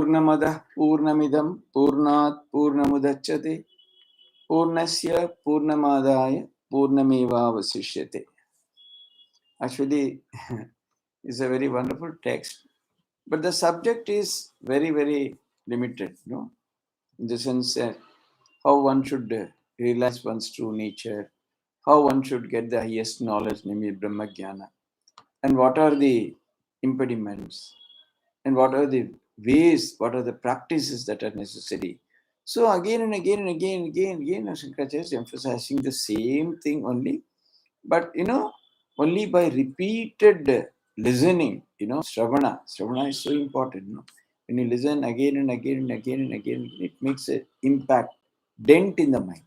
Purnamada Purnamidam Purnat Purnamudachyate Purnasya Purnamadaya Purnameva Vasishyate. Actually, it's a very wonderful text, but the subject is very, very limited, in the sense that how one should realize one's true nature, how one should get the highest knowledge, namely Brahma Jnana, and what are the impediments, and what are the ways, what are the practices that are necessary. So again and again and again and again, Shankaracharya is emphasizing the same thing only, but only by repeated listening, Shravana. Shravana is so important, When you listen again and again and again and again, it makes an impact, dent in the mind.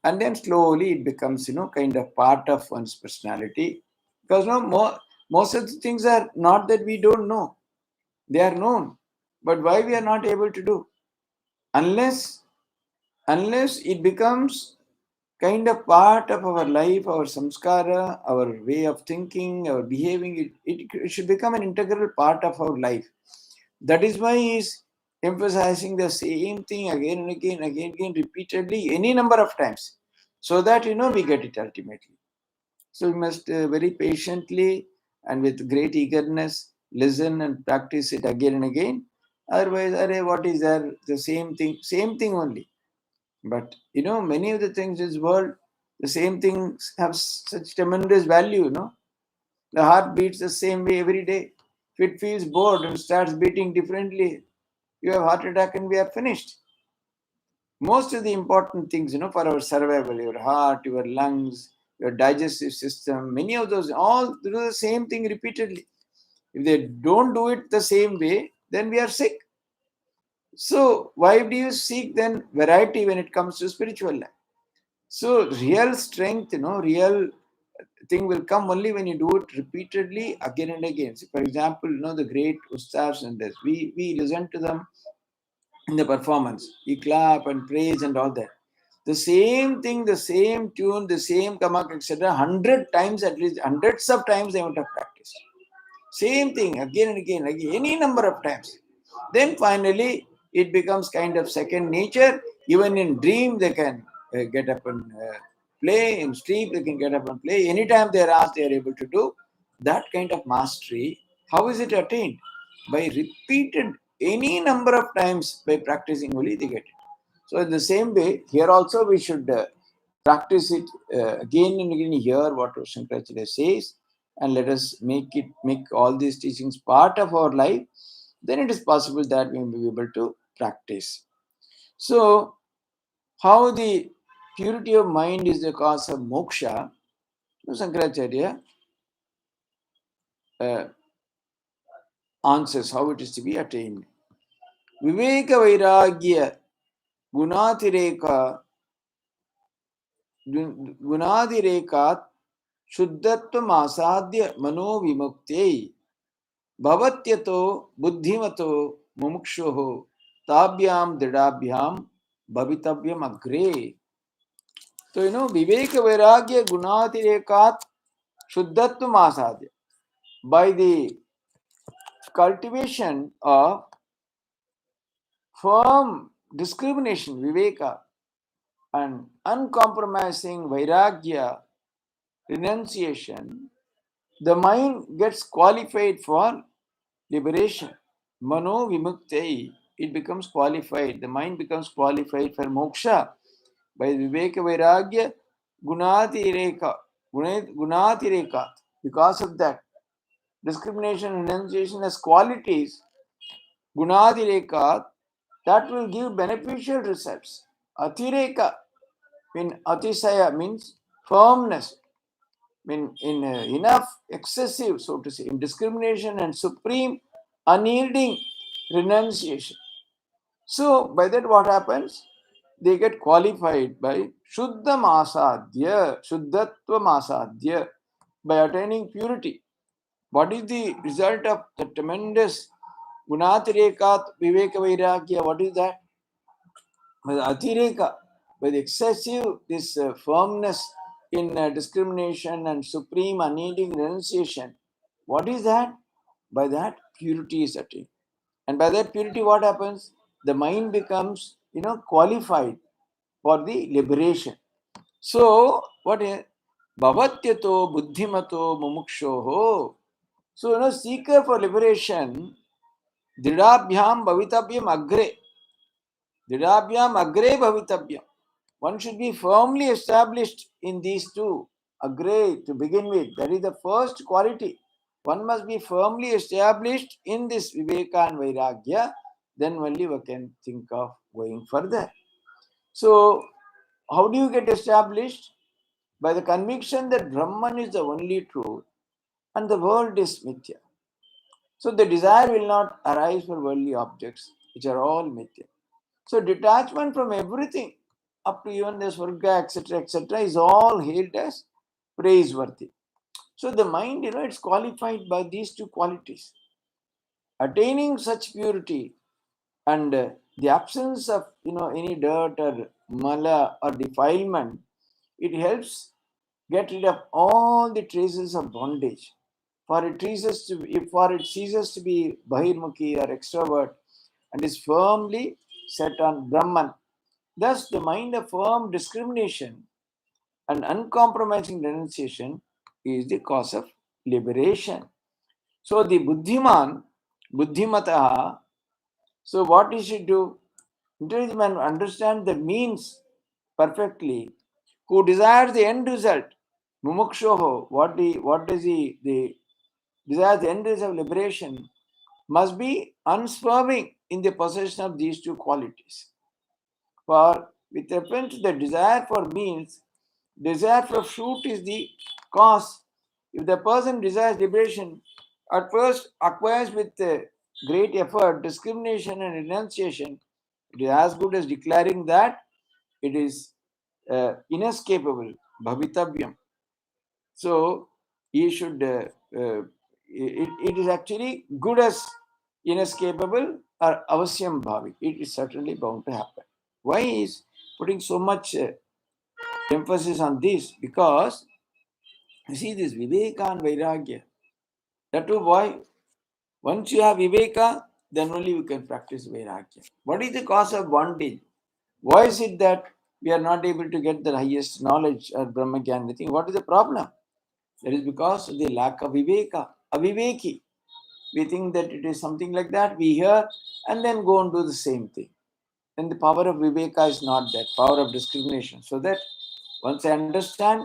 And then slowly it becomes, kind of part of one's personality. Because most of the things are not that we don't know. They are known. But why we are not able to do? Unless it becomes kind of part of our life, our samskara, our way of thinking, our behaving, it should become an integral part of our life. That is why he is emphasizing the same thing again and again, repeatedly, any number of times, so that we get it ultimately. So we must very patiently and with great eagerness listen and practice it again and again. Otherwise, what is there? The same thing only. But many of the things in this world, the same things have such tremendous value. The heart beats the same way every day. If it feels bored and starts beating differently, you have heart attack and we are finished. Most of the important things, for our survival, your heart, your lungs, your digestive system, many of those all do the same thing repeatedly. If they don't do it the same way, then we are sick. So why do you seek then variety when it comes to spiritual life? So real strength, real thing will come only when you do it repeatedly again and again. So for example, the great ustads and this, we listen to them in the performance. We clap and praise and all that. The same thing, the same tune, the same kamak, etc. 100 times, at least hundreds of times they would have practiced. Same thing again and again, any number of times. Then finally, it becomes kind of second nature. Even in dream, they can get up and play. In sleep, they can get up and play. Anytime they are asked, they are able to do. That kind of mastery, how is it attained? By repeated any number of times, by practicing only they get it. So in the same way, here also we should practice it again and again, hear what Shankaracharya says, and let us make all these teachings part of our life. Then it is possible that we will be able to practice. So, how the purity of mind is the cause of moksha, Shankaracharya answers how it is to be attained. Viveka Vairagya Gunadirekat Shuddhatvam Asadya Mano Vimuktei Bhavatyato Buddhimato Mumukshoho Tabhyam Dridabhyam Bhavitavyam Agre. So, Viveka Vairagya Gunatirekat Shuddhatvam Asadya. By the cultivation of firm discrimination, Viveka, and uncompromising Vairagya, renunciation, the mind gets qualified for liberation. Mano Vimuktei, it becomes qualified. The mind becomes qualified for moksha by Viveka Vairagya Gunatirekat. Because of that, discrimination and renunciation as qualities, Gunatirekat, that will give beneficial results. Atireka, atisaya means firmness. In enough, excessive, so to say, in discrimination and supreme, unyielding renunciation. So, by that what happens? They get qualified by Shuddham Asadhya, Shuddhatvam Asadhya, by attaining purity. What is the result of the tremendous Gunatirekat Viveka Vairagya? What is that? By the Atireka, by the excessive, this firmness in discrimination and supreme unyielding renunciation. What is that? By that, purity is attained. And by that purity, what happens? The mind becomes, qualified for the liberation. So, what is Bhavatyato Buddhimato Mumukshoho? So, seeker for liberation, Dridabhyam Bhavitavyam Agre. Dridabhyam Agre Bhavitavyam. One should be firmly established in these two. Agre to begin with. That is the first quality. One must be firmly established in this Viveka and Vairagya. Then only one can think of going further. So, how do you get established? By the conviction that Brahman is the only truth and the world is mithya. So the desire will not arise for worldly objects, which are all mithya. So detachment from everything, up to even the Swarga, etc., is all hailed as praiseworthy. So the mind, it's qualified by these two qualities. Attaining such purity and the absence of, any dirt or mala or defilement, it helps get rid of all the traces of bondage. For it ceases to be bahirmukhi or extrovert and is firmly set on Brahman. Thus, the mind of firm discrimination and uncompromising renunciation is the cause of liberation. So, the Buddhiman, Buddhimataha, so what he should do? Intelligent man understand the means perfectly, who desires the end result. Mumukshoho, what does the desires the end result of liberation, must be unswerving in the possession of these two qualities. For with reference to the desire for means, desire for fruit is the cause. If the person desires liberation, at first acquires with great effort, discrimination and renunciation, it is as good as declaring that it is inescapable, bhavitavyam. So he should, it is actually good as inescapable or avasyam bhavi. It is certainly bound to happen. Why is putting so much emphasis on this? Because you see this Viveka and Vairagya. That too, why? Once you have Viveka, then only you can practice Vairagya. What is the cause of bondage? Why is it that we are not able to get the highest knowledge or Brahma Gyan? What is the problem? That is because of the lack of Viveka, Aviveki. We think that it is something like that. We hear and then go and do the same thing. And the power of Viveka is not that, power of discrimination. So that once I understand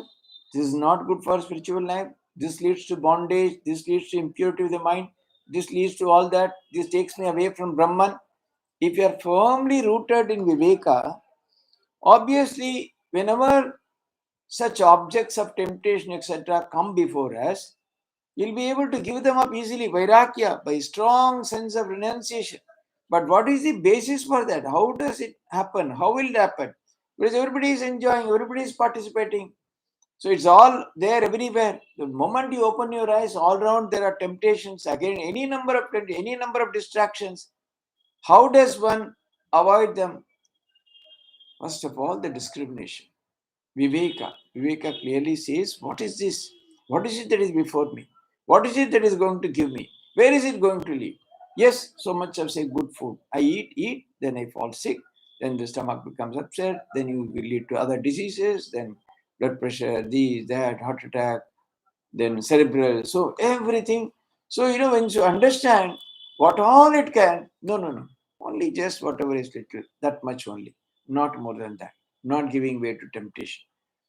this is not good for spiritual life, this leads to bondage, this leads to impurity of the mind, this leads to all that, this takes me away from Brahman. If you are firmly rooted in Viveka, obviously, whenever such objects of temptation, etc., come before us, you'll be able to give them up easily, Vairagya, by strong sense of renunciation. But what is the basis for that? How does it happen? How will it happen? Because everybody is enjoying, everybody is participating. So it's all there everywhere. The moment you open your eyes, all around there are temptations. Again, any number of distractions. How does one avoid them? First of all, the discrimination. Viveka. Viveka clearly says, what is this? What is it that is before me? What is it that is going to give me? Where is it going to lead? Yes, so much of say good food. I eat, then I fall sick, then the stomach becomes upset, then you will lead to other diseases, then blood pressure, this, that, heart attack, then cerebral. So everything. So when you understand what all it can, no. Only just whatever is little, that much only. Not more than that. Not giving way to temptation.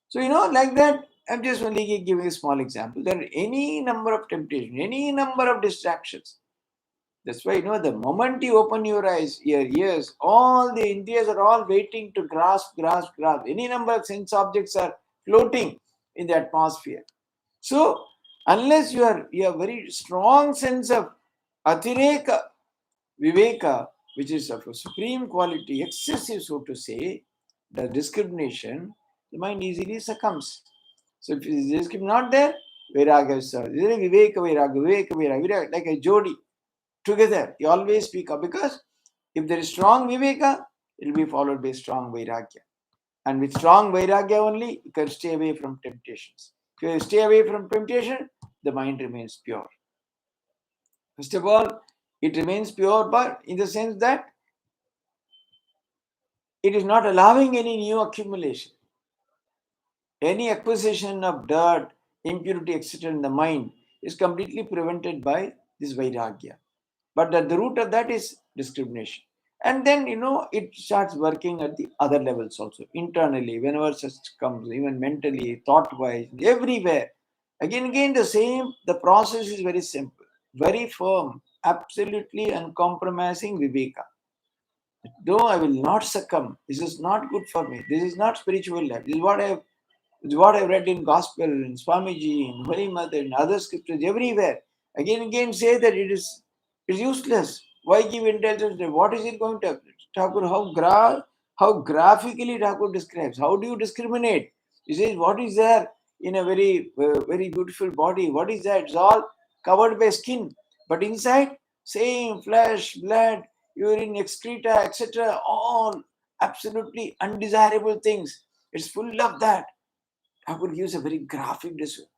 So, like that, I'm just only giving a small example. There are any number of temptations, any number of distractions. That's why, the moment you open your eyes, your ears, all the Indias are all waiting to grasp. Any number of sense objects are floating in the atmosphere. So, unless you have very strong sense of atireka, viveka, which is of a supreme quality, excessive, so to say, the discrimination, the mind easily succumbs. So if this is not there, Vairagya is Viveka, Vairagya, like a jodi. Together, you always speak up because if there is strong Viveka, it will be followed by strong Vairagya. And with strong Vairagya only, you can stay away from temptations. If you stay away from temptation, the mind remains pure. First of all, It remains pure, but in the sense that it is not allowing any new accumulation. Any acquisition of dirt, impurity, etc. in the mind is completely prevented by this vairagya. But at the root of that is discrimination. And then, it starts working at the other levels also, internally, whenever such comes, even mentally, thought-wise, everywhere. Again, the process is very simple, very firm, absolutely uncompromising viveka. Though I will not succumb, this is not good for me. This is not spiritual life. This is what I've read in Gospel, in Swamiji, in Holy Mother, in other scriptures, everywhere. Again, say that it's useless. Why give indulgence? What is it going to happen? Thakur, how graphically Thakur describes. How do you discriminate? He says, what is there in a very beautiful body? What is that? It's all covered by skin. But inside, same flesh, blood, urine, excreta, etc., all absolutely undesirable things. It's full of that. Thakur gives a very graphic description.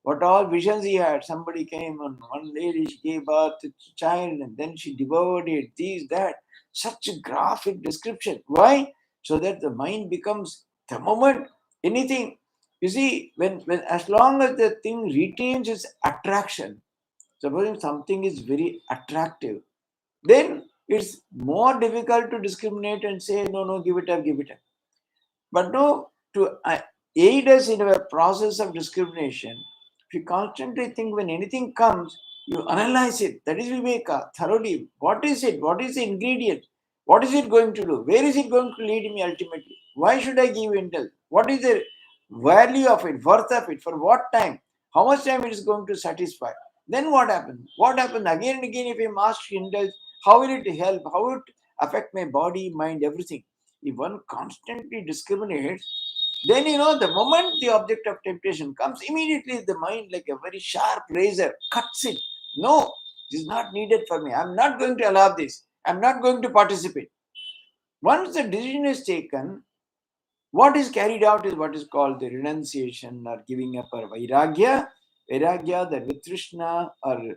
What all visions he had. Somebody came and one lady, she gave birth to a child and then she devoured it, this, that. Such a graphic description. Why? So that the mind becomes, the moment anything, you see, when as long as the thing retains its attraction, supposing something is very attractive, then it's more difficult to discriminate and say, no, give it up, give it up. But no, to aid us in our process of discrimination, if you constantly think when anything comes, you analyze it. That is Viveka, thoroughly. What is it? What is the ingredient? What is it going to do? Where is it going to lead me ultimately? Why should I give indulge? What is the value of it, worth of it, for what time? How much time it is going to satisfy? Then what happens? What happens again and again if I must indulge? How will it help? How will it affect my body, mind, everything? If one constantly discriminates, then the moment the object of temptation comes, immediately the mind, like a very sharp razor, cuts it. No, this is not needed for me. I'm not going to allow this. I'm not going to participate. Once the decision is taken, what is carried out is what is called the renunciation or giving up or vairagya. Vairagya, the vitrishna or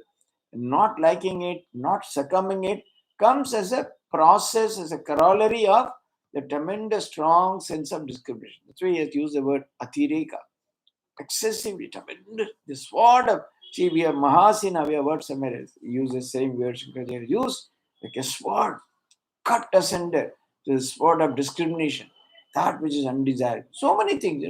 not liking it, not succumbing it, comes as a process, as a corollary of the tremendous strong sense of discrimination. That's why he has used the word atireka, excessively tremendous. The sword of, see, we have Mahasina, we have words somewhere else. He uses the same words because they are used like a sword, cut asunder, the sword of discrimination, that which is undesirable. So many things,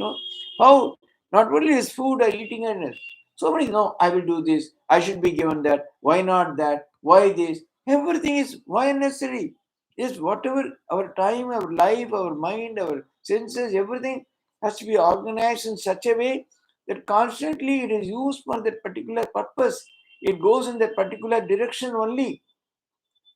how not only is food or eating and so many, no, I will do this, I should be given that, why not that, why this? Everything is why necessary. Yes, whatever our time, our life, our mind, our senses, everything has to be organized in such a way that constantly it is used for that particular purpose. It goes in that particular direction only.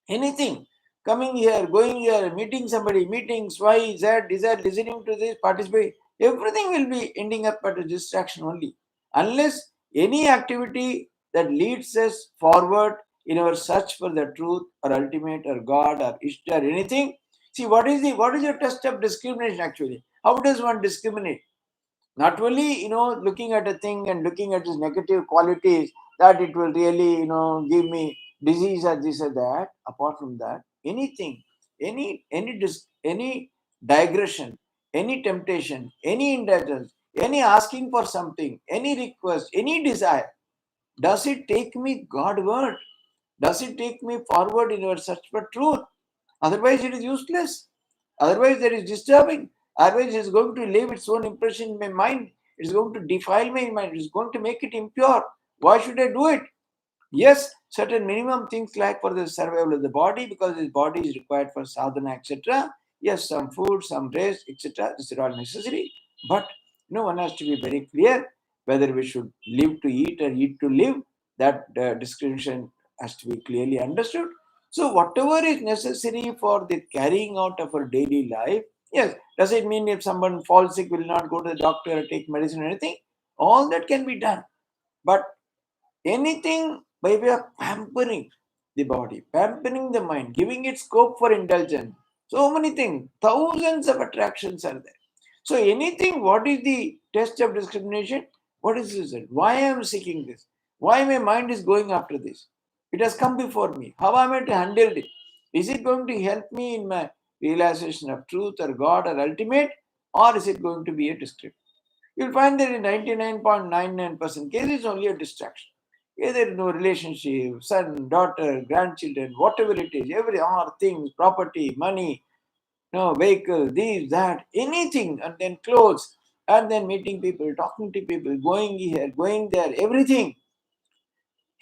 Anything, coming here, going here, meeting somebody, meetings, why, Z, listening to this, participate, everything will be ending up at a distraction only. Unless any activity that leads us forward in our search for the truth or ultimate or God or Ishta or anything. See, what is your test of discrimination actually? How does one discriminate? Not only looking at a thing and looking at its negative qualities, that it will really give me disease or this or that. Apart from that, anything, any digression, any temptation, any indulgence, any asking for something, any request, any desire, does it take me Godward? Does it take me forward in your search for truth? Otherwise it is useless. Otherwise that is disturbing. Otherwise it is going to leave its own impression in my mind. It is going to defile my mind. It is going to make it impure. Why should I do it? Yes, certain minimum things like for the survival of the body, because this body is required for sadhana, etc. Yes, some food, some rest, etc. These are all necessary. But one has to be very clear whether we should live to eat or eat to live. That distinction has to be clearly understood. So whatever is necessary for the carrying out of our daily life, yes, does it mean if someone falls sick, will not go to the doctor or take medicine or anything? All that can be done. But anything by way of pampering the body, pampering the mind, giving it scope for indulgence, so many things, thousands of attractions are there. So anything, what is the test of discrimination? What is the result? Why I am seeking this? Why my mind is going after this? It has come before me. How am I to handle it? Is it going to help me in my realization of truth or God or ultimate, or is it going to be a distraction? You'll find that in 99.99% cases, it's only a distraction. Either no relationship, son, daughter, grandchildren, whatever it is, every or things, property, money, no vehicle, these, that, anything, and then clothes, and then meeting people, talking to people, going here, going there, everything.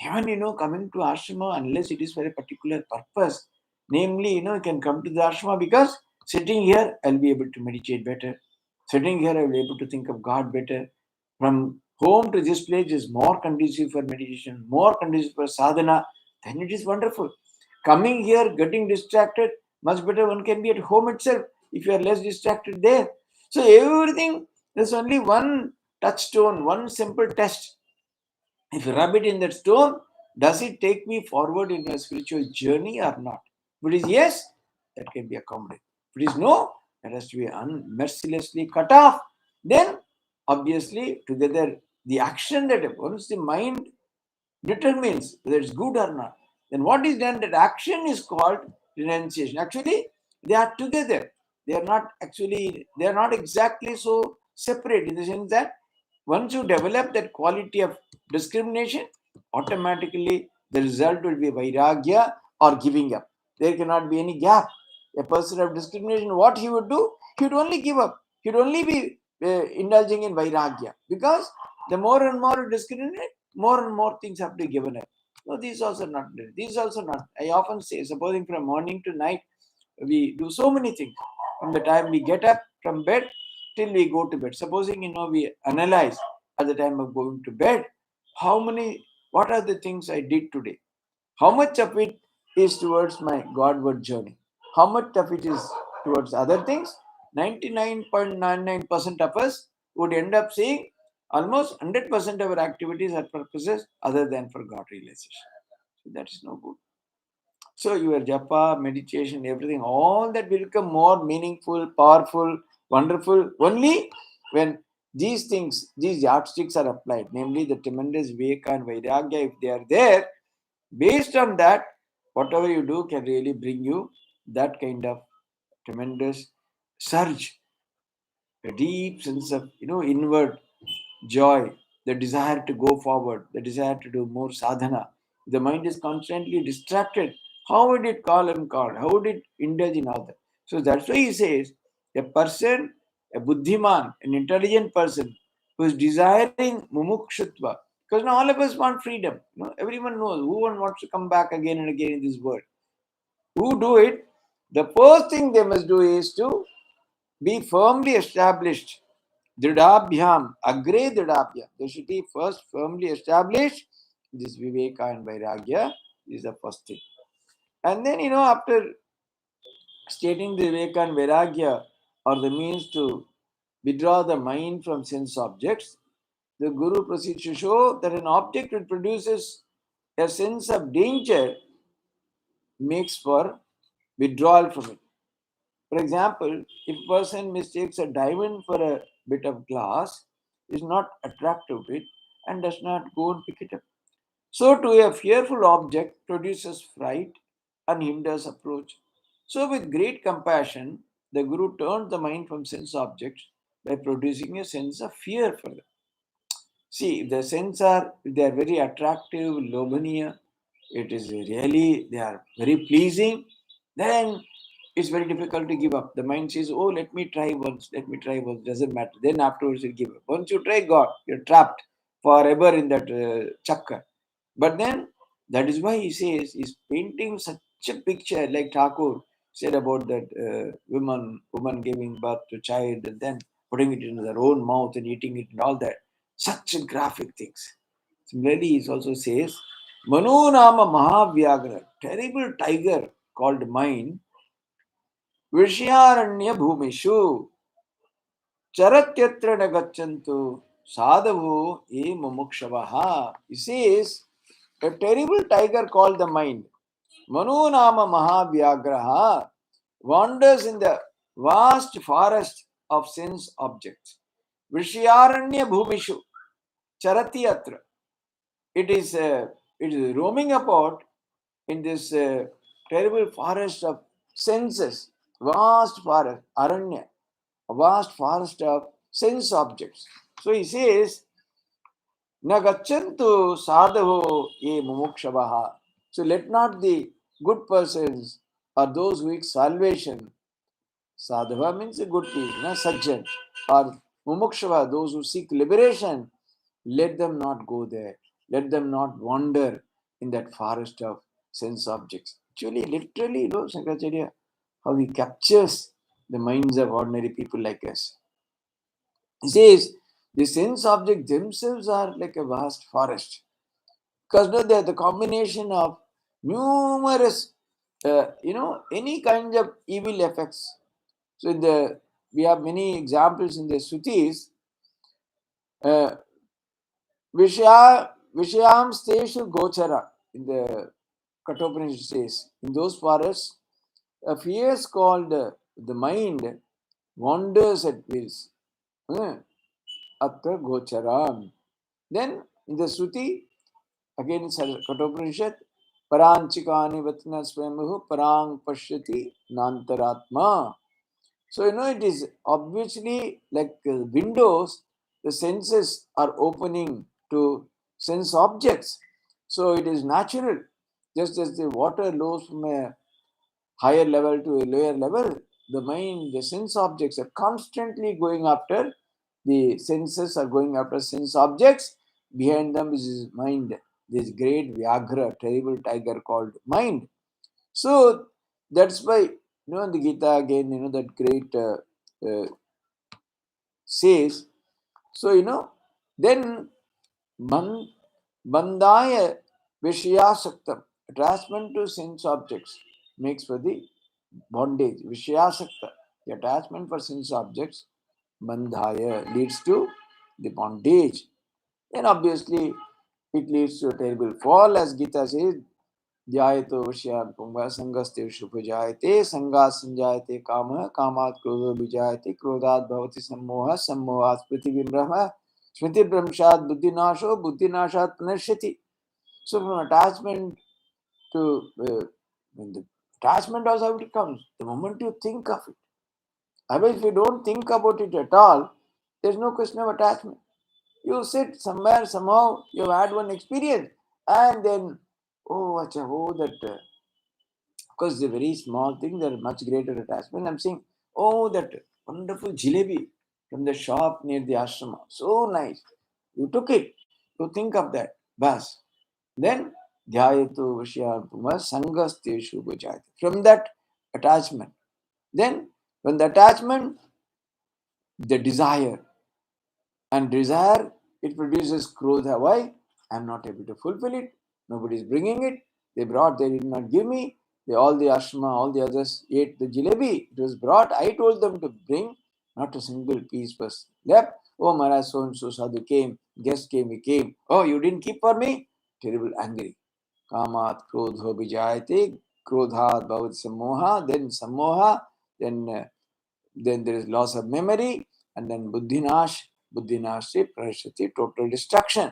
Even, coming to ashrama, unless it is for a particular purpose, namely, you can come to the ashrama because sitting here, I'll be able to meditate better. Sitting here, I'll be able to think of God better. From home to this place is more conducive for meditation, more conducive for sadhana, then it is wonderful. Coming here, getting distracted, much better one can be at home itself if you are less distracted there. So everything, there's only one touchstone, one simple test. If you rub it in that stone, does it take me forward in a spiritual journey or not? If it is yes, that can be accommodated. If it is no, that has to be mercilessly cut off. Then, obviously, together, the action that once the mind determines whether it's good or not, then what is done, that action is called renunciation. Actually, they are together. They are not exactly so separate in the sense that once you develop that quality of discrimination, automatically the result will be vairagya or giving up. There cannot be any gap. A person of discrimination, what he would do? He would only give up. He would only be indulging in vairagya, because the more and more you discriminate, more and more things have to be given up. No, these also not. These also not. I often say, supposing from morning to night, we do so many things. From the time we get up from bed till we go to bed. Supposing, we analyze at the time of going to bed, what are the things I did today? How much of it is towards my Godward journey? How much of it is towards other things? 99.99% of us would end up saying almost 100% of our activities are purposes other than for God realization. So that is no good. So your japa, meditation, everything, all that will become more meaningful, powerful, wonderful only when these things, these yardsticks are applied, namely the tremendous Viveka and Vairagya. If they are there, based on that, whatever you do can really bring you that kind of tremendous surge, a deep sense of, inward joy, the desire to go forward, the desire to do more sadhana. The mind is constantly distracted. How would it call and call? How would it indulge in all that? So that's why he says a person, a buddhiman, an intelligent person who is desiring mumukshutva, because now all of us want freedom. Everyone knows who one wants to come back again and again in this world. Who do it? The first thing they must do is to be firmly established. Dridabhyam, agre dridabhyam. They should be first firmly established. This Viveka and Vairagya is the first thing. And then, after stating the Viveka and Vairagya are the means to withdraw the mind from sense objects, the Guru proceeds to show that an object that produces a sense of danger makes for withdrawal from it. For example, if a person mistakes a diamond for a bit of glass, is not attracted to it and does not go and pick it up. So, to a fearful object produces fright and hinders approach. So, with great compassion, the Guru turned the mind from sense objects by producing a sense of fear for them. See, if the sense if they are very attractive, lobhaniya, it is really, they are very pleasing, then it's very difficult to give up. The mind says, oh, let me try once, doesn't matter. Then afterwards you give up. Once you try God, you're trapped forever in that chakra. But then, that is why he says, he's painting such a picture like Thakur said about that woman giving birth to child and then putting it into their own mouth and eating it and all that. Such graphic things. Similarly, he also says, Manu Nama Mahavyagra, terrible tiger called mind, Vishyaranya Bhumishu, Charatyatra Nagachantu, Sadhavu E Mumukshavaha. He says, a terrible tiger called the mind, Manu Nama Mahavyagraha, wanders in the vast forest of sense objects. Vishyaranya Bhumishu, Charatyatra. It is roaming about in this terrible forest of senses, vast forest, aranya, a vast forest of sense objects. So he says, Na gachantu sadhavo ye mumukshavaha. So let not the good persons or those who seek salvation, sadhava means a good people, na sajjan, or mumukshava, those who seek liberation, let them not go there. Let them not wander in that forest of sense objects. Actually, literally, Shankaracharya, how he captures the minds of ordinary people like us. He says, the sense objects themselves are like a vast forest. Because no, they're the combination of numerous, any kind of evil effects. So we have many examples in the Srutis. Vishayam steshu gochara, in the Kathopanishad says, in those forests, a fierce called the mind wanders at wills. Atta gocharam. Then in the Sruti, again in Kathopanishad, Paranchikani Vatna Swayamhu Parang Pashyati Nantaratma. So, it is obviously like windows, the senses are opening to sense objects. So, it is natural. Just as the water flows from a higher level to a lower level, the mind, the sense objects are constantly going after, the senses are going after sense objects. Behind them is his mind, this great Vyagra, terrible tiger called mind. So that's why, in the Gita again, that great says, so, then bandaya vishayasaktam, attachment to sense objects makes for the bondage. Vishayasakta, the attachment for sense objects, bandhaya, leads to the bondage. And obviously, it leads to a terrible fall, as Gita says, Jayatu Vishyan Punga Sangaste Shupajayate Sangas Sanjayate Kama Kamat Krodha Vijayate Krodhat Bhavati Sammoha Sammohat Smriti Vimbrahma Smriti Brahmshad Buddhi Nasho Buddhi Nashat Pranashati. So from attachment to when the attachment also how it comes. The moment you think of it. Otherwise, if you don't think about it at all, there's no question of attachment. You sit somewhere, somehow, you've had one experience, and then, that. Because it's a very small thing, there is much greater attachment. I'm saying, that wonderful jalebi from the shop near the ashrama. So nice. You took it. You think of that. Bas. Then, dhyayatu vishyanpuma sangasteshu bhujayati. From that attachment. Then, from the attachment, the desire. And desire, it produces krodha. Why? I'm not able to fulfill it. Nobody is bringing it. They did not give me. All the ashrama, all the others ate the jalebi. It was brought. I told them to bring. Not a single piece was left. Oh, Maharaj, so and so sadhu came. Guest came, he came. Oh, you didn't keep for me? Terrible, angry. Kamat krodho bijayate. Krodhat bhavat sammoha. Then sammoha. Then there is loss of memory. And then buddhinash. Buddhinashti prashati, total destruction.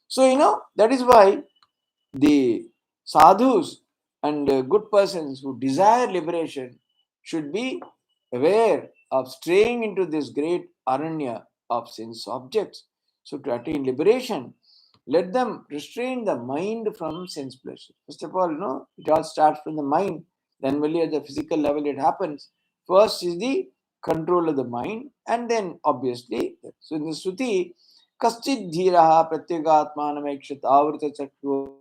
So, that is why the sadhus and good persons who desire liberation should be aware of straying into this great aranya of sense objects. So, to attain liberation, let them restrain the mind from sense pleasure. First of all, it all starts from the mind. Then, only at the physical level, it happens. First is the control of the mind, and then obviously, so in the Shruti, Kaschid dhiraha pratyagatmanam avrita chakru.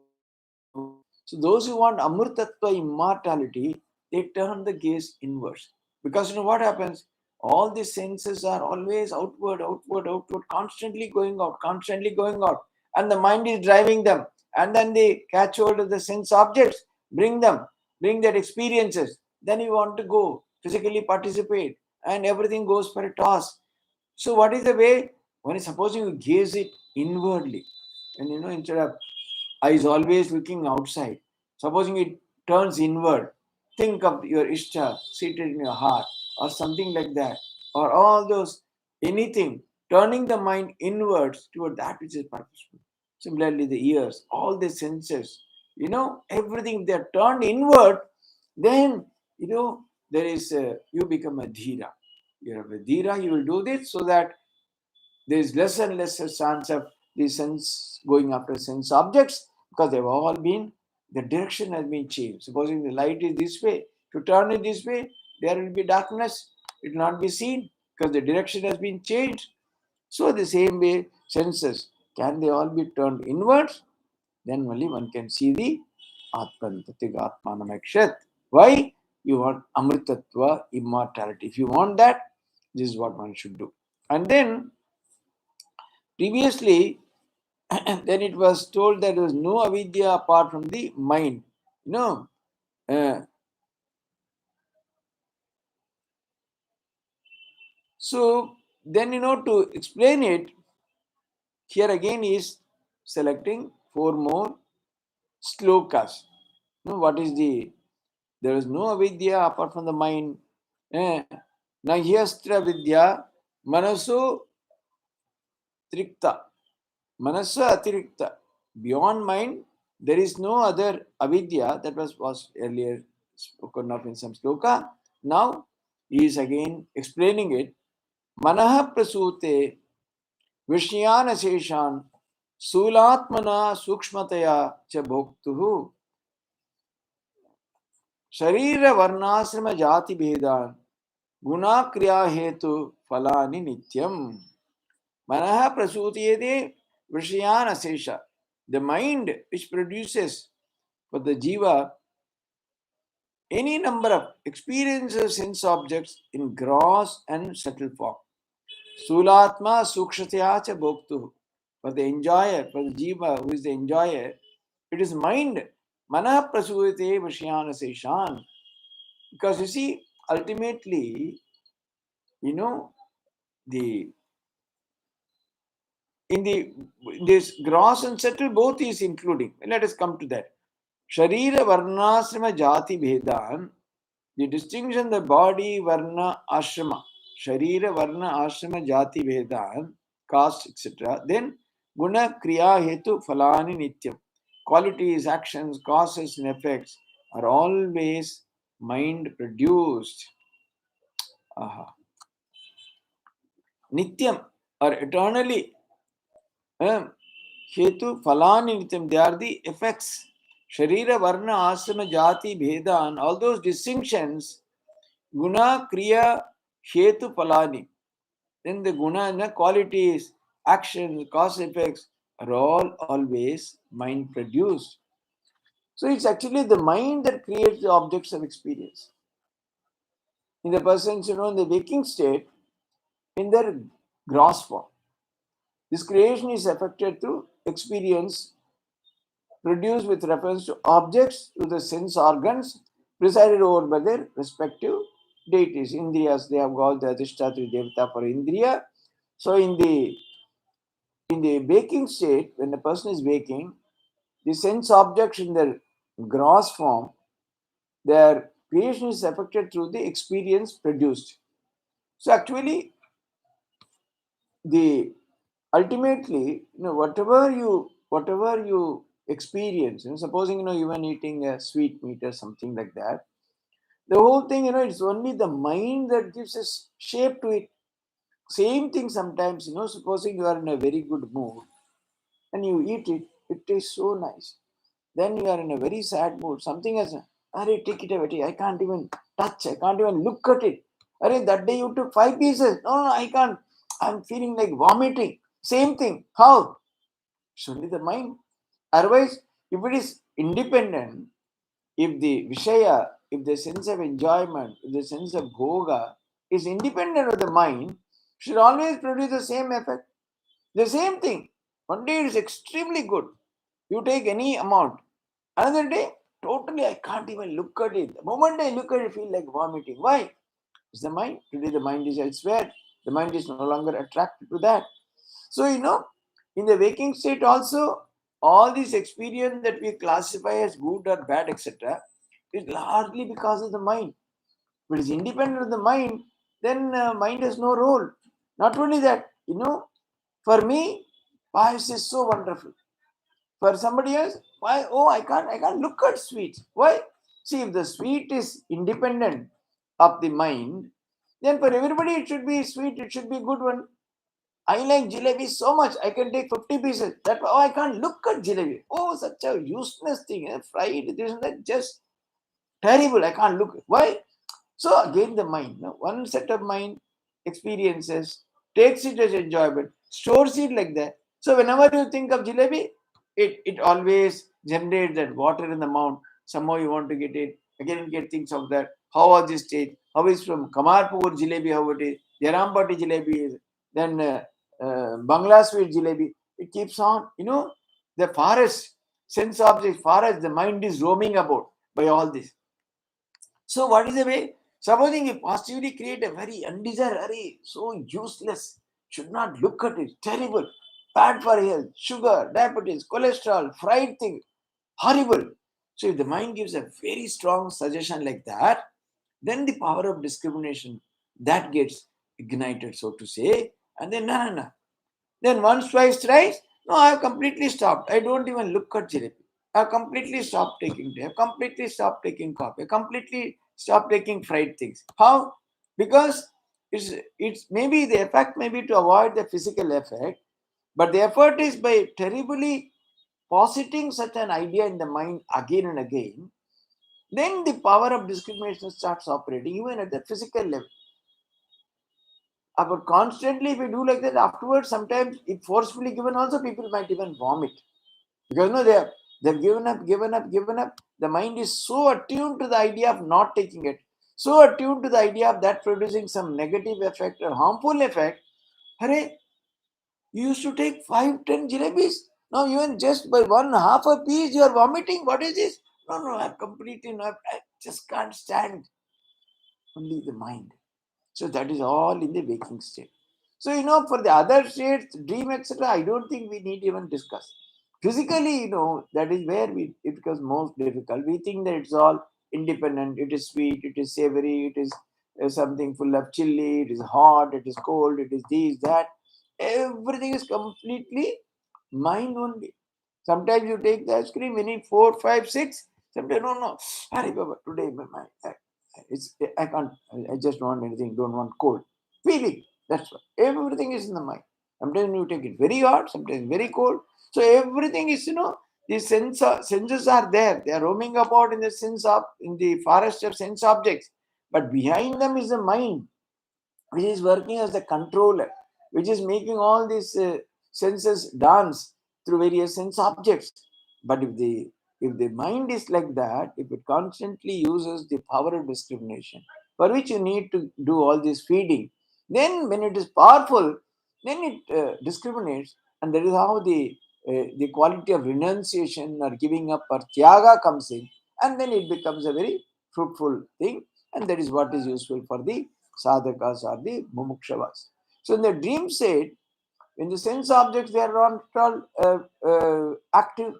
So those who want amurtatva, immortality, they turn the gaze inwards. Because what happens? All the senses are always outward, outward, outward, constantly going out, constantly going out. And the mind is driving them. And then they catch hold of the sense objects, bring that experiences. Then you want to go, physically participate, and everything goes for a toss. So what is the way? When supposing you gaze it inwardly, and instead of eyes always looking outside, supposing it turns inward, think of your Ishta seated in your heart, or something like that, or all those, anything, turning the mind inwards toward that which is purposeful. Similarly, the ears, all the senses, everything, if they are turned inward, then, there is, you become a dhira. You're a dhira, you will do this so that there is less and less a chance of the sense going after sense objects, because they've all been, the direction has been changed. Supposing the light is this way, to turn it this way, there will be darkness, it will not be seen because the direction has been changed. So the same way, senses, can they all be turned inwards? Then only one can see the Atman, Tathika Atmanamakshat. Why? You want Amritatva, immortality. If you want that, this is what one should do. And then, previously, then it was told that there was no avidya apart from the mind. So then, to explain it, here again is selecting 4 more slokas. What is there is no avidya apart from the mind. Nahyastra vidya manaso trikta. Manasa atirikta. Beyond mind, there is no other avidya. That was earlier spoken of in some sloka. Now, he is again explaining it. Manaha prasute vishyana seshan sulatmana sukshmataya cha bhoktuhu sharira varnasrama jati bhedan guna kriya hetu falani nityam. Manaha prasutiyate vishyana sesha. The mind which produces for the jiva any number of experiences, sense objects in gross and subtle form. Sulatma sukshatayacha bhoktu. For the enjoyer, for the jiva who is the enjoyer, it is mind. Mana prasuvate vashyana seshan. Because you see, ultimately, the in this gross and subtle both is including. Let us come to that. Sharira varnasrama jati bhedan. The distinction the body, varna, ashrama, sharira, varna, ashrama, jati, vedan, caste, etc. Then guna, kriya, hetu, falani, nityam. Qualities, actions, causes, and effects are always mind produced. Aha. Nityam are eternally. Hetu, falani, nityam, they are the effects. Sharira, varna, ashrama, jati, bhedan, all those distinctions. Guna, kriya, hetu, palani. Then the guna and the qualities, actions, cause effects are all always mind produced. So it's actually the mind that creates the objects of experience. In the persons, in the waking state, in their gross form. This creation is affected through experience produced with reference to objects, to the sense organs presided over by their respective deities. Indriyas, they have called the Adhishtatri Devata for Indriya. So in the waking state, when a person is waking, the sense objects in their gross form, their creation is affected through the experience produced. So actually, the ultimately, whatever you experience, supposing even eating a sweet meat or something like that, the whole thing, it's only the mind that gives a shape to it. Same thing sometimes, supposing you are in a very good mood and you eat it, it tastes so nice. Then you are in a very sad mood. Something has, take it away. I can't even touch. I can't even look at it. That day you took 5 pieces. No, I can't. I'm feeling like vomiting. Same thing. How? It's only the mind. Otherwise, if it is independent, if the Vishaya, if the sense of enjoyment, if the sense of bhoga is independent of the mind, should always produce the same effect. The same thing. One day it is extremely good. You take any amount. Another day, totally I can't even look at it. The moment I look at it, I feel like vomiting. Why? It's the mind. Today the mind is elsewhere. The mind is no longer attracted to that. So, in the waking state also, all these experience that we classify as good or bad, etc., is largely because of the mind. If it is independent of the mind, then mind has no role. Not only that, for me, Payas is so wonderful. For somebody else, why? Oh, I can't look at sweets. Why? See, if the sweet is independent of the mind, then for everybody it should be sweet. It should be a good one. I like jalebi so much. I can take 50 pieces. That I can't look at jalebi. Oh, such a useless thing. Fried. This and that. Just terrible. I can't look. Why? So again, the mind. One set of mind experiences, takes it as enjoyable, stores it like that. So whenever you think of jalebi, it always generates that water in the mouth. Somehow you want to get it. Again, you get things of that. How was this state? How is from Kamarpur jalebi? How it is? Jarampati jalebi is. Then Bangla sweet jalebi. It keeps on. The forest, sense object, forest. The mind is roaming about by all this. So what is the way? Supposing you positively create a very undesired, so useless, should not look at it, terrible, bad for health, sugar, diabetes, cholesterol, fried thing, horrible. So if the mind gives a very strong suggestion like that, then the power of discrimination that gets ignited, so to say, and then no. Then once, twice, thrice, no, I have completely stopped. I don't even look at jalebi. I have completely stopped taking tea. I have completely stopped taking coffee. I completely stopped taking fried things. How? Because it's maybe the effect may be to avoid the physical effect, but the effort is by terribly positing such an idea in the mind again and again. Then the power of discrimination starts operating even at the physical level. But constantly, if we do like that, afterwards, sometimes if forcefully given, also people might even vomit because no, they've given up. The mind is so attuned to the idea of not taking it, so attuned to the idea of that producing some negative effect or harmful effect. Hare, you used to take 5, 10 jalebis. Now even just by one half a piece, you are vomiting. What is this? No, I'm completely not. I just can't stand. Only the mind. So that is all in the waking state. So, for the other states, dream, etc., I don't think we need even discuss. Physically, that is where it becomes most difficult. We think that it's all independent, it is sweet, it is savory, it is something full of chili, it is hot, it is cold, it is this, that. Everything is completely mind only. Sometimes you take the ice cream, you need 4, 5, 6. Sometimes, no. Hari Baba, today my mind. I can't. I just want anything. Don't want cold. Feeling. That's what. Everything is in the mind. Sometimes you take it very hot. Sometimes very cold. So everything is, the senses are there. They are roaming about in the in the forest of sense objects. But behind them is the mind, which is working as the controller, which is making all these senses dance through various sense objects. But if the mind is like that, if it constantly uses the power of discrimination, for which you need to do all this feeding, then when it is powerful, then it discriminates, and that is how the quality of renunciation or giving up or tyaga comes in, and then it becomes a very fruitful thing, and that is what is useful for the sadhakas or the mumukshava's. So in the dream state, in the sense objects, they are not all active,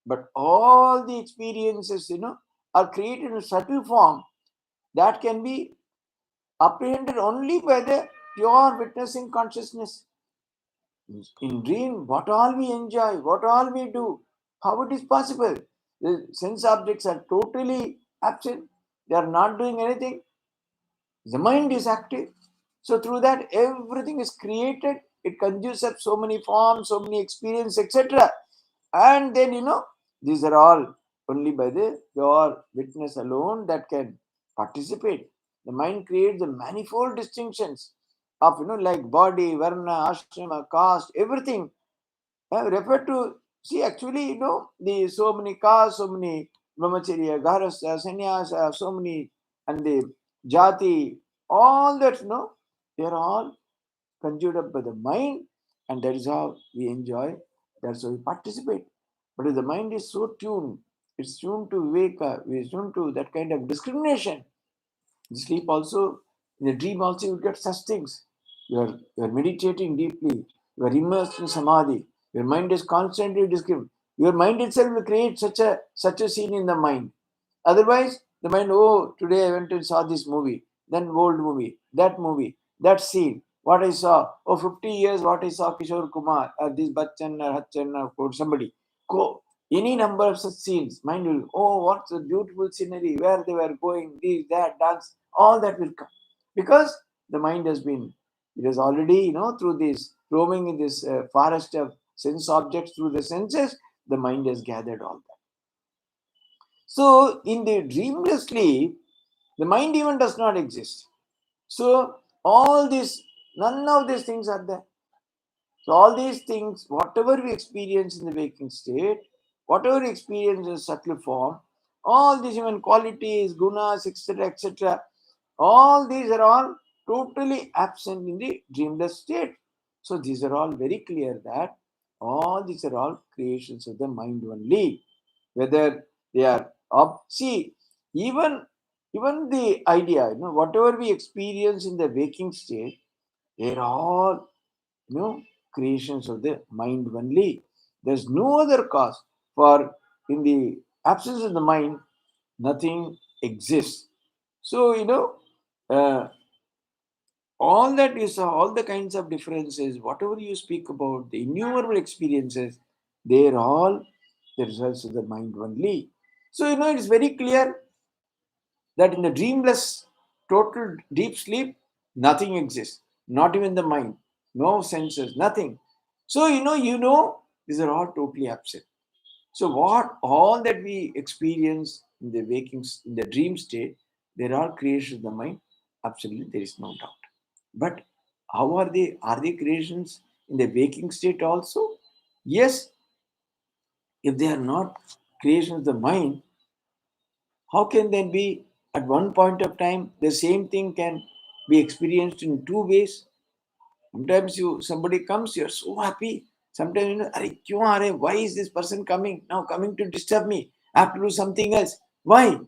but all the experiences, are created in a subtle form that can be apprehended only by the pure witnessing consciousness. In dream, what all we enjoy, what all we do, how it is possible? The sense objects are totally absent. They are not doing anything. The mind is active. So through that, everything is created. It conjures up so many forms, so many experiences, etc. And then, these are all only by the pure witness alone that can participate. The mind creates the manifold distinctions of, like body, varna, ashrama, caste, everything. Refer to, see, actually, the so many castes, so many brahmacharya, garasa, sannyasa, so many, and the jati, all that, they are all conjured up by the mind, and that is how we enjoy, that's how we participate. But if the mind is so tuned, it's tuned to viveka, it's tuned to that kind of discrimination. In sleep also, in the dream also, you get such things. You're meditating deeply, you are immersed in samadhi, your mind is constantly discriminating. Your mind itself will create such a scene in the mind. Otherwise, the mind, oh, today I went and saw this movie, then old movie, that scene, what I saw, oh, 50 years, what I saw Kishore Kumar, or this Bachchan or Hachan or somebody. go any number of such scenes. Mind will, oh, what's a beautiful scenery, where they were going, this, that, dance, all that will come. Because the mind has been, it is already, through this, roaming in this forest of sense objects through the senses, the mind has gathered all that. So, in the dreamless sleep, the mind even does not exist. So, all this, none of these things are there. So, all these things, whatever we experience in the waking state, whatever we experience in subtle form, all these human qualities, gunas, etc., all these are all totally absent in the dreamless state. So, these are all very clear that all these are all creations of the mind only. Whether they are see, even the idea, whatever we experience in the waking state, they're all creations of the mind only. There's no other cause. For in the absence of the mind, nothing exists. So uh, all that is all the kinds of differences, whatever you speak about, the innumerable experiences, they're all the results of the mind only. So it's very clear that in the dreamless, total deep sleep, nothing exists, not even the mind, no senses, nothing. So these are all totally absent. So what all that we experience in the waking, in the dream state, they're all creations of the mind. Absolutely, there is no doubt. But how are they? Are they creations in the waking state also? Yes. If they are not creations of the mind, how can they be at one point of time the same thing can be experienced in two ways? Sometimes somebody comes, you're so happy. Sometimes "Arey, kyun aa rahe? Why is this person coming now? Coming to disturb me? I have to do something else. Why?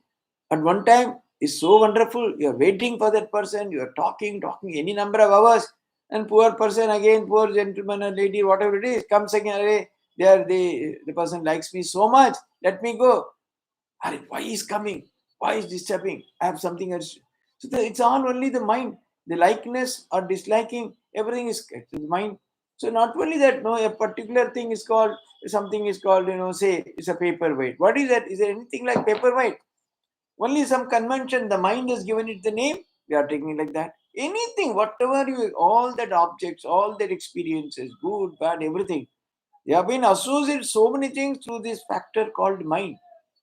At one time is so wonderful. You're waiting for that person. You're talking any number of hours, and poor person again, poor gentleman or lady, whatever it is, comes again. Arey, the person likes me so much. Let me go. Why is coming? Why is disturbing? I have something else. So it's all only the mind. The likeness or disliking, everything is the mind. So not only that, no, a particular thing is called, something is called, say it's a paperweight. What is that? Is there anything like paperweight? Only some convention, the mind has given it the name. We are taking it like that. Anything, whatever all that objects, all that experiences, good, bad, everything, they have been associated so many things through this factor called mind.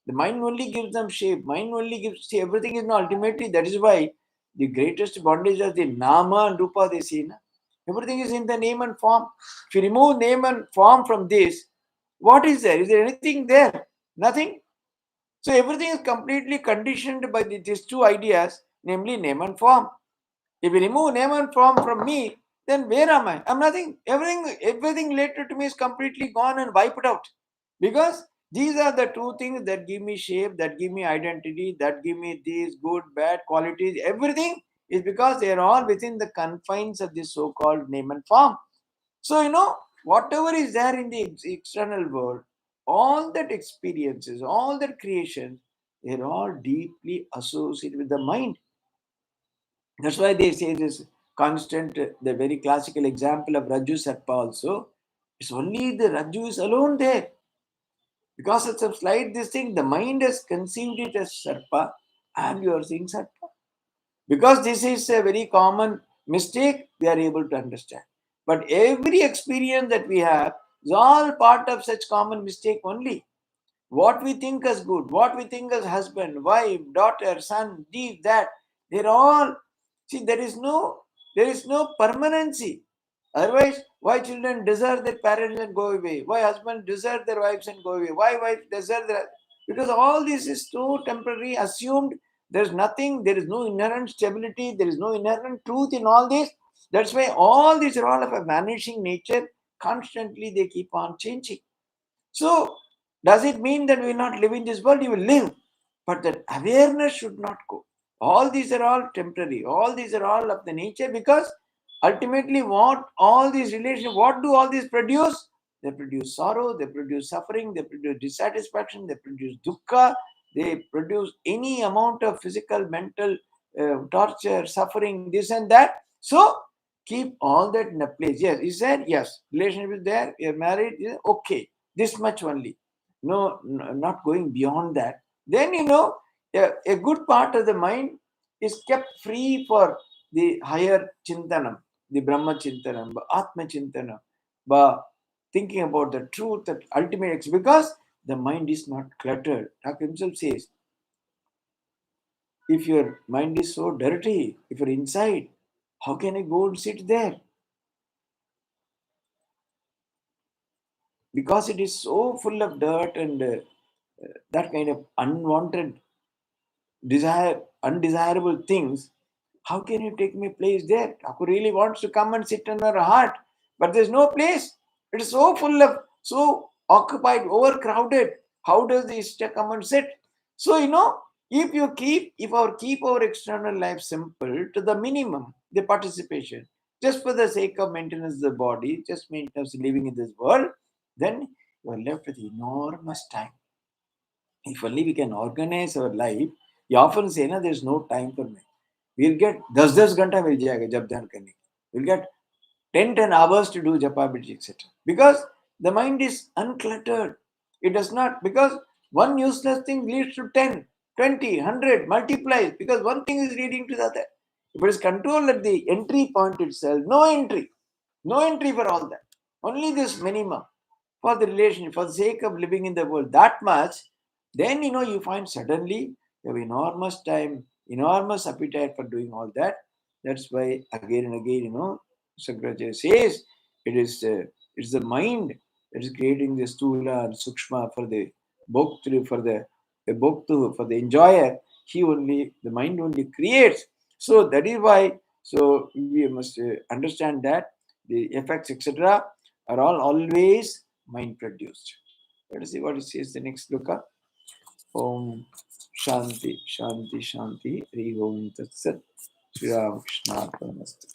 The mind only gives them shape. Mind only gives, see, everything is not ultimately. That is why the greatest bondage is the nama and rupa they see. Na? Everything is in the name and form. If you remove name and form from this, what is there? Is there anything there? Nothing. So everything is completely conditioned by these two ideas, namely name and form. If you remove name and form from me, then where am I? I'm nothing. Everything related to me is completely gone and wiped out. Because these are the two things that give me shape, that give me identity, that give me these good, bad qualities. Everything is because they are all within the confines of this so-called name and form. So, whatever is there in the external world, all that experiences, all that creations, they're all deeply associated with the mind. That's why they say this constant, the very classical example of Raju Sarpa also. It's only the Raju is alone there. Because it's a slight this thing, the mind has conceived it as Sarpa and you are seeing Sarpa. Because this is a very common mistake, we are able to understand. But every experience that we have is all part of such common mistake only. What we think as good, what we think as husband, wife, daughter, son, this, that, they're all, see, there is no permanency. Otherwise, why children desert their parents and go away? Why husbands desert their wives and go away? Why wives desert their, because all this is so temporary, assumed. There's nothing, there is no inherent stability, there is no inherent truth in all this. That's why all these are all of a vanishing nature. Constantly they keep on changing. So, does it mean that we will not live in this world? You will live. But that awareness should not go. All these are all temporary. All these are all of the nature, because ultimately what all these relations, what do all these produce? They produce sorrow, they produce suffering, they produce dissatisfaction, they produce dukkha, they produce any amount of physical, mental torture, suffering, this and that. So, keep all that in a place. Yes, he said, yes, relationship is there, you're married, okay, this much only. not going beyond that, then a good part of the mind is kept free for the higher chintanam, the Brahma chintanam, Atma chintanam, thinking about the truth, that ultimate, because the mind is not cluttered. Thakur himself says, if your mind is so dirty, if you're inside, how can I go and sit there? Because it is so full of dirt and that kind of unwanted undesirable things, how can you take me place there? Thakur really wants to come and sit in our heart, but there's no place. It is so full of, so occupied, overcrowded. How does the Ishta come and sit? So, if keep our external life simple to the minimum, the participation, just for the sake of maintenance of the body, just maintenance of living in this world, then you are left with enormous time. If only we can organize our life. You often say, na, there's no time for me. We'll get 10 घंटा मिल जाएगा जब ध्यान करने की. We'll get 10 hours to do japa, etc. Because the mind is uncluttered. It does not, because one useless thing leads to 10, 20, 100, multiplies, because one thing is leading to the other. If it is controlled at the entry point itself, no entry for all that. Only this minimum for the relation, for the sake of living in the world, that much, then you find suddenly you have enormous time, enormous appetite for doing all that. That's why again and again, Shankaracharya says it's the mind that is creating the stula and sukshma for the bhoktu, for the enjoyer. The mind only creates. So that is why. So we must understand that the effects, etc., are all always mind produced. Let us see what it says the next look. Om Shanti, Shanti, Shanti. Hari Om Tat Sat. Shri Ramakrishna Arpanamastu.